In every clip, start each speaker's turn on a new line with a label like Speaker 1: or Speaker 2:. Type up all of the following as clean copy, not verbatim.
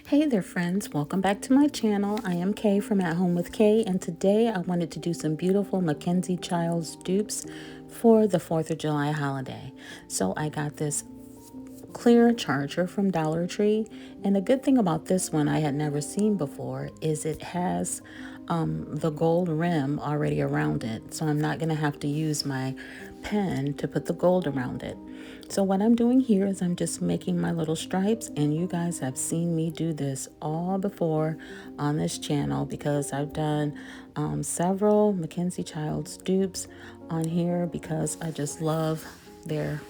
Speaker 1: Hey there friends, welcome back to my channel. I am Kay from At Home with Kay, and today I wanted to do some beautiful Mackenzie Childs dupes for the 4th of July holiday. So I got this clear charger from Dollar Tree, and the good thing about this one I had never seen before is it has the gold rim already around it, so I'm not going to have to use my pen to put the gold around it. So what I'm doing here is I'm just making my little stripes, and you guys have seen me do this all before on this channel because I've done several Mackenzie Childs dupes on here because I just love their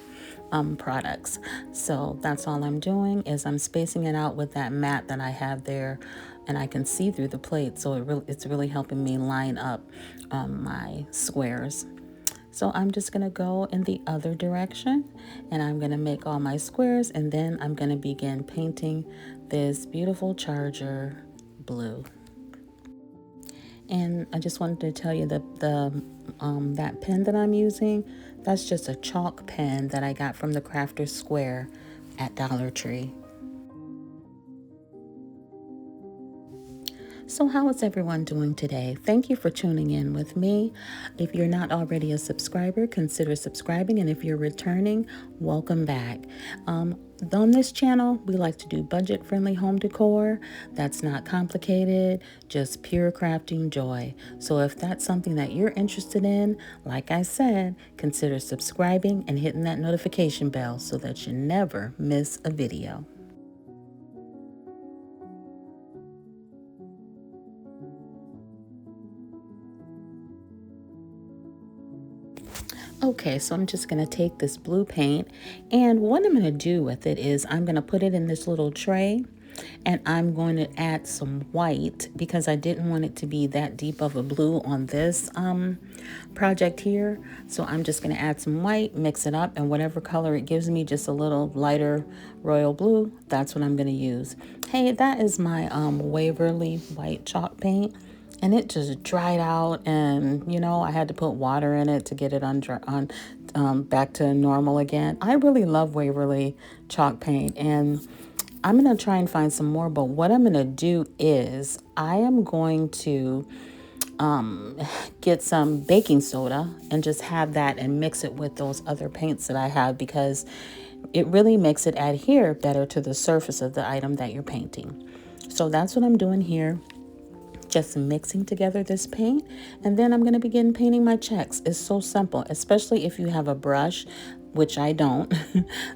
Speaker 1: products. So that's all I'm doing is I'm spacing it out with that mat that I have there, and I can see through the plate, so it's really helping me line up my squares. So I'm just going to go in the other direction, and I'm going to make all my squares, and then I'm going to begin painting this beautiful charger blue. And I just wanted to tell you that that pen that I'm using, that's just a chalk pen that I got from the Crafter's Square at Dollar Tree. So how is everyone doing today? Thank you for tuning in with me. If you're not already a subscriber, consider subscribing. And if you're returning, welcome back. On this channel, we like to do budget-friendly home decor that's not complicated, just pure crafting joy. So if that's something that you're interested in, like I said, consider subscribing and hitting that notification bell so that you never miss a video. Okay, so I'm just going to take this blue paint, and what I'm going to do with it is I'm going to put it in this little tray, and I'm going to add some white because I didn't want it to be that deep of a blue on this project here. So I'm just going to add some white, mix it up, and whatever color it gives me, just a little lighter royal blue, that's what I'm going to use. Hey, that is my Waverly white chalk paint. And it just dried out, and I had to put water in it to get it back to normal again. I really love Waverly chalk paint, and I'm gonna try and find some more. But what I'm gonna do is I am going to get some baking soda and just have that and mix it with those other paints that I have, because it really makes it adhere better to the surface of the item that you're painting. So that's what I'm doing here. Just mixing together this paint, and then I'm going to begin painting my checks. It's so simple, especially if you have a brush, which I don't,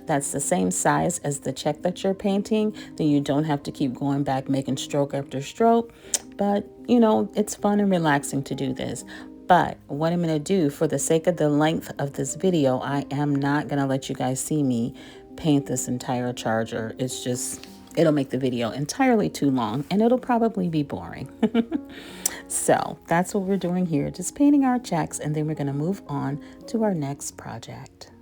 Speaker 1: that's the same size as the check that you're painting. Then you don't have to keep going back making stroke after stroke. But it's fun and relaxing to do this. But what I'm going to do, for the sake of the length of this video, I am not going to let you guys see me paint this entire charger. It'll make the video entirely too long, and it'll probably be boring. So that's what we're doing here, just painting our checks, and then we're going to move on to our next project.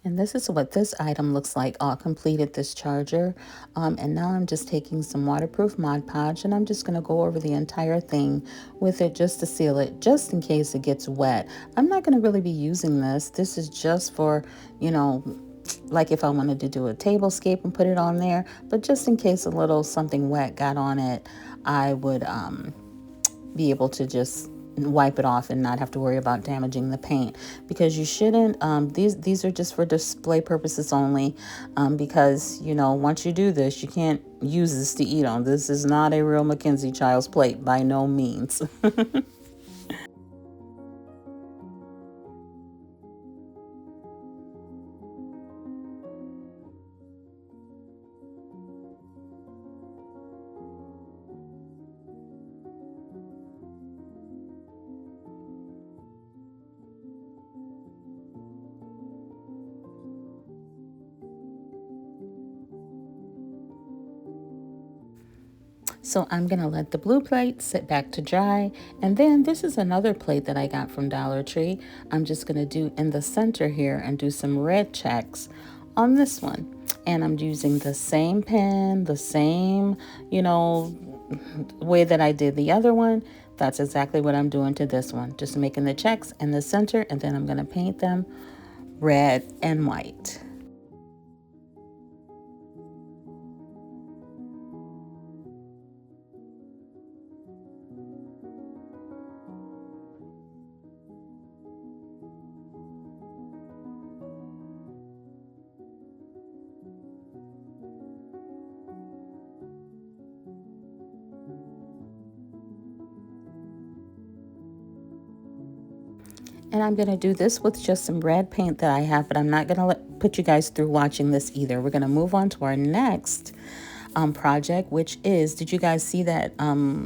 Speaker 1: And this is what this item looks like all completed, this charger. And now I'm just taking some waterproof Mod Podge, and I'm just going to go over the entire thing with it just to seal it, just in case it gets wet. I'm not going to really be using this. This is just for, like if I wanted to do a tablescape and put it on there. But just in case a little something wet got on it, I would be able to just wipe it off and not have to worry about damaging the paint, because you shouldn't. These are just for display purposes only, because once you do this, you can't use this to eat on. This is not a real Mackenzie Childs plate by no means. So I'm going to let the blue plate sit back to dry. And then this is another plate that I got from Dollar Tree. I'm just going to do in the center here and do some red checks on this one. And I'm using the same pen, the same, way that I did the other one. That's exactly what I'm doing to this one. Just making the checks in the center, and then I'm going to paint them red and white. And I'm going to do this with just some red paint that I have, but I'm not going to put you guys through watching this either. We're going to move on to our next project, which is, did you guys see that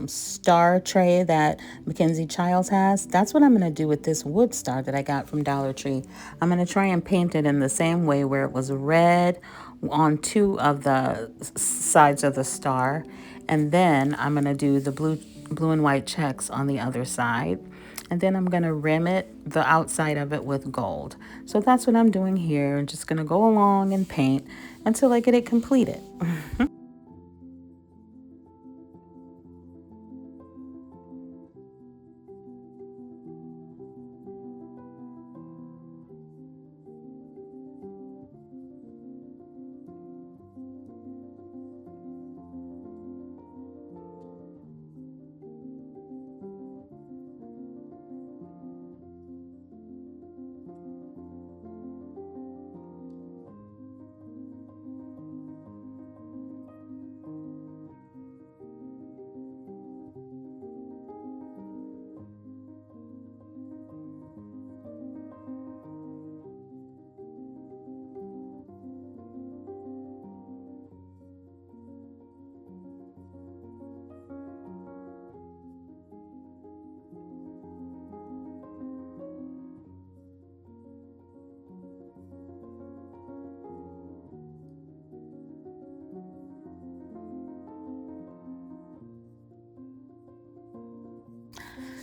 Speaker 1: star tray that Mackenzie Childs has? That's what I'm going to do with this wood star that I got from Dollar Tree. I'm going to try and paint it in the same way where it was red on two of the sides of the star. And then I'm going to do the blue and white checks on the other side. And then I'm going to rim it, the outside of it, with gold. So that's what I'm doing here. I'm just going to go along and paint until I get it completed.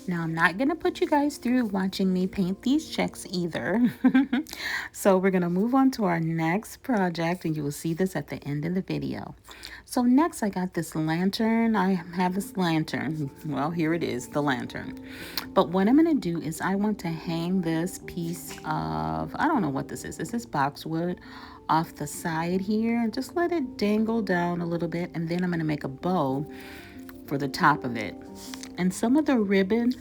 Speaker 1: Now, I'm not going to put you guys through watching me paint these checks either. So we're going to move on to our next project, and you will see this at the end of the video. So next, I got this lantern. I have this lantern. Well, here it is, the lantern. But what I'm going to do is I want to hang this piece of, I don't know what this is. This is boxwood off the side here, and just let it dangle down a little bit. And then I'm going to make a bow for the top of it. And some of the ribbon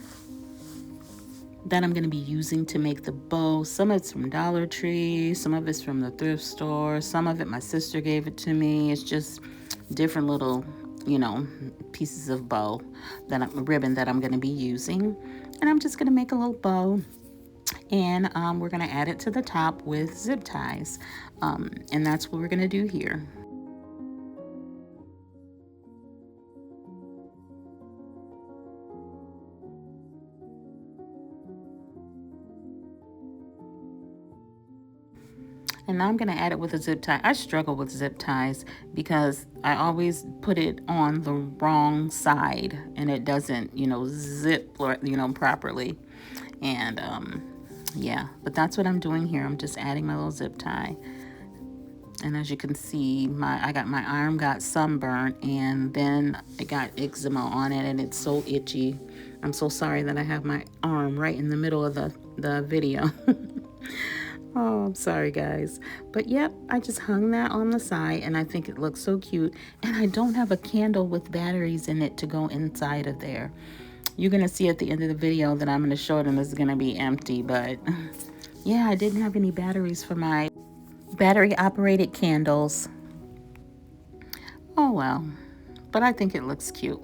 Speaker 1: that I'm going to be using to make the bow, some of it's from Dollar Tree, some of it's from the thrift store, some of it my sister gave it to me. It's just different little, pieces of bow ribbon that I'm going to be using. And I'm just going to make a little bow, and we're going to add it to the top with zip ties. And that's what we're going to do here. And now I'm going to add it with a zip tie. I struggle with zip ties because I always put it on the wrong side and it doesn't, zip, properly. And yeah, but that's what I'm doing here. I'm just adding my little zip tie. And as you can see, my arm got sunburned, and then it got eczema on it, and it's so itchy. I'm so sorry that I have my arm right in the middle of the video. Oh, I'm sorry, guys. But yep, I just hung that on the side, and I think it looks so cute. And I don't have a candle with batteries in it to go inside of there. You're going to see at the end of the video that I'm going to show it, and it's going to be empty. But yeah, I didn't have any batteries for my battery-operated candles. Oh, well. But I think it looks cute.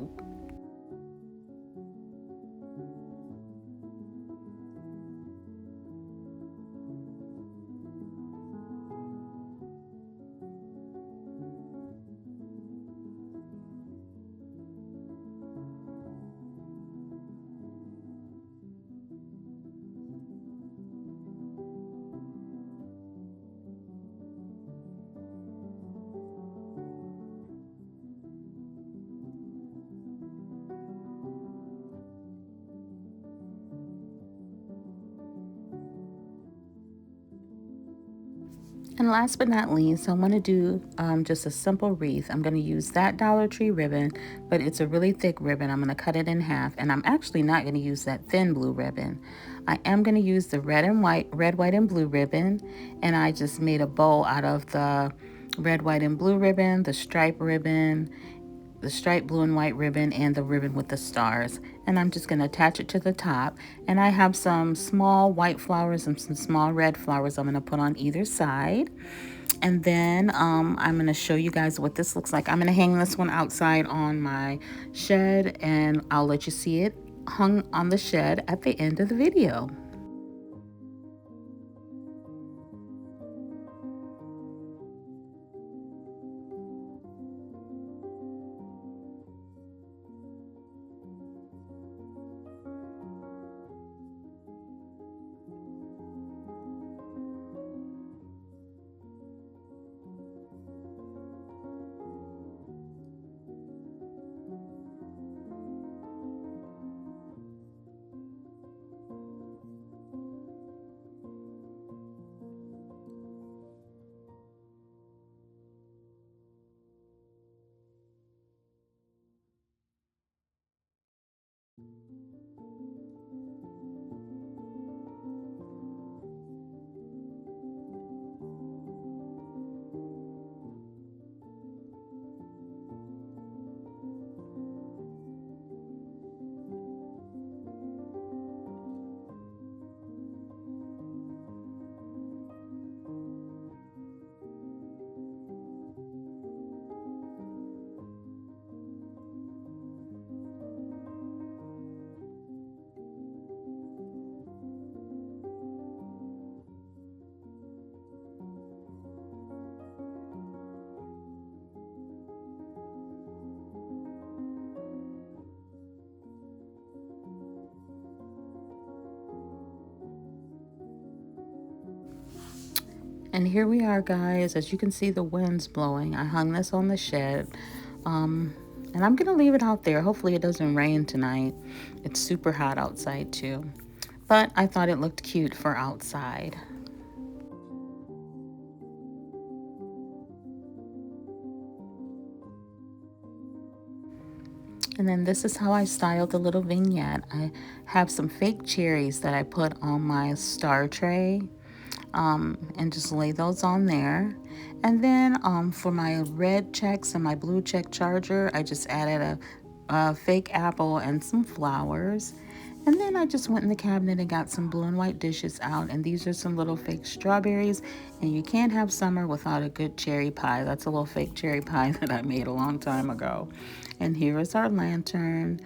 Speaker 1: And last but not least, I want to do just a simple wreath. I'm going to use that Dollar Tree ribbon, but it's a really thick ribbon. I'm going to cut it in half, and I'm actually not going to use that thin blue ribbon. I am going to use the red, white, and blue ribbon, and I just made a bow out of the red, white, and blue ribbon, the stripe ribbon, the striped blue and white ribbon, and the ribbon with the stars. And I'm just going to attach it to the top. And I have some small white flowers and some small red flowers I'm going to put on either side. And then I'm going to show you guys what this looks like. I'm going to hang this one outside on my shed, and I'll let you see it hung on the shed at the end of the video. And here we are, guys. As you can see, the wind's blowing. I hung this on the shed. And I'm going to leave it out there. Hopefully it doesn't rain tonight. It's super hot outside too. But I thought it looked cute for outside. And then this is how I styled the little vignette. I have some fake cherries that I put on my star tray. And just lay those on there. And then for my red checks and my blue check charger, I just added a fake apple and some flowers. And then I just went in the cabinet and got some blue and white dishes out. And these are some little fake strawberries. And you can't have summer without a good cherry pie. That's a little fake cherry pie that I made a long time ago. And here is our lantern.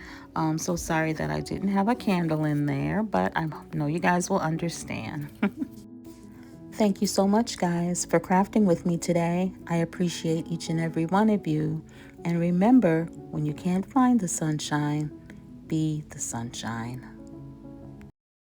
Speaker 1: So sorry that I didn't have a candle in there, but I know you guys will understand. Thank you so much, guys, for crafting with me today. I appreciate each and every one of you. And remember, when you can't find the sunshine, be the sunshine.